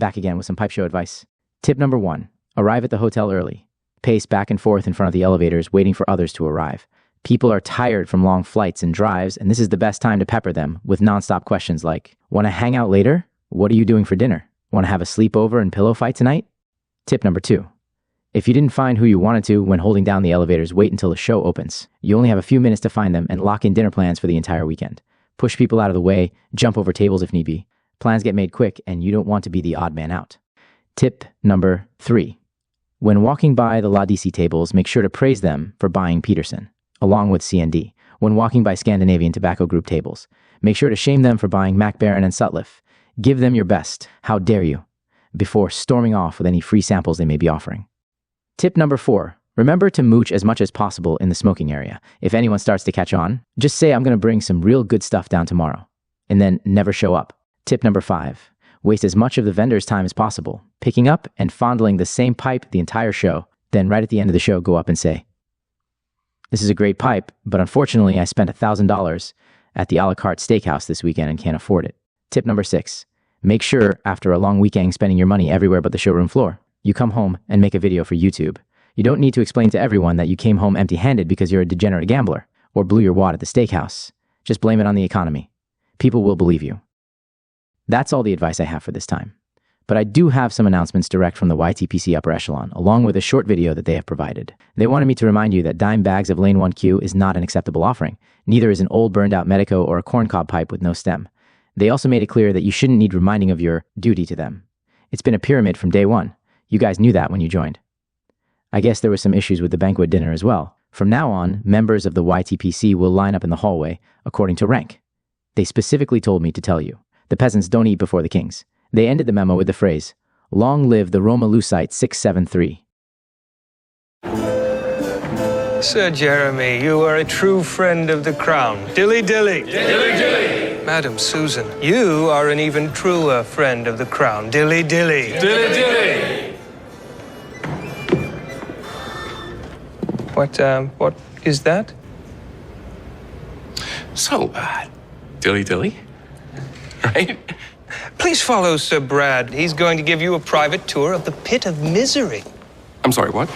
back again with some pipe show advice. Tip number 1, arrive at the hotel early. Pace back and forth in front of the elevators, waiting for others to arrive. People are tired from long flights and drives, and this is the best time to pepper them with nonstop questions like, want to hang out later? What are you doing for dinner? Want to have a sleepover and pillow fight tonight? Tip number 2, if you didn't find who you wanted to when holding down the elevators, wait until the show opens. You only have a few minutes to find them and lock in dinner plans for the entire weekend. Push people out of the way, jump over tables if need be. Plans get made quick, and you don't want to be the odd man out. Tip number 3, when walking by the La DC tables, make sure to praise them for buying Peterson, along with C&D. When walking by Scandinavian Tobacco Group tables, make sure to shame them for buying Mac Baren and Sutliff. Give them your best, how dare you, before storming off with any free samples they may be offering. Tip number 4, remember to mooch as much as possible in the smoking area. If anyone starts to catch on, just say I'm going to bring some real good stuff down tomorrow, and then never show up. Tip number 5, waste as much of the vendor's time as possible, picking up and fondling the same pipe the entire show. Then right at the end of the show, go up and say, this is a great pipe, but unfortunately I spent $1,000 at the a la carte steakhouse this weekend and can't afford it. Tip number 6, make sure after a long weekend spending your money everywhere but the showroom floor, you come home and make a video for YouTube. You don't need to explain to everyone that you came home empty-handed because you're a degenerate gambler or blew your wad at the steakhouse. Just blame it on the economy. People will believe you. That's all the advice I have for this time. But I do have some announcements direct from the YTPC upper echelon, along with a short video that they have provided. They wanted me to remind you that dime bags of Lane 1Q is not an acceptable offering. Neither is an old burned out Medico or a corncob pipe with no stem. They also made it clear that you shouldn't need reminding of your duty to them. It's been a pyramid from day one. You guys knew that when you joined. I guess there were some issues with the banquet dinner as well. From now on, members of the YTPC will line up in the hallway according to rank. They specifically told me to tell you. The peasants don't eat before the kings. They ended the memo with the phrase, long live the Roma Lucite 673. Sir Jeremy, you are a true friend of the crown. Dilly dilly. Dilly dilly. Madam Susan, you are an even truer friend of the crown. Dilly dilly. Dilly dilly. What is that? So, dilly dilly, right? Please follow Sir Brad. He's going to give you a private tour of the pit of misery. I'm sorry, what?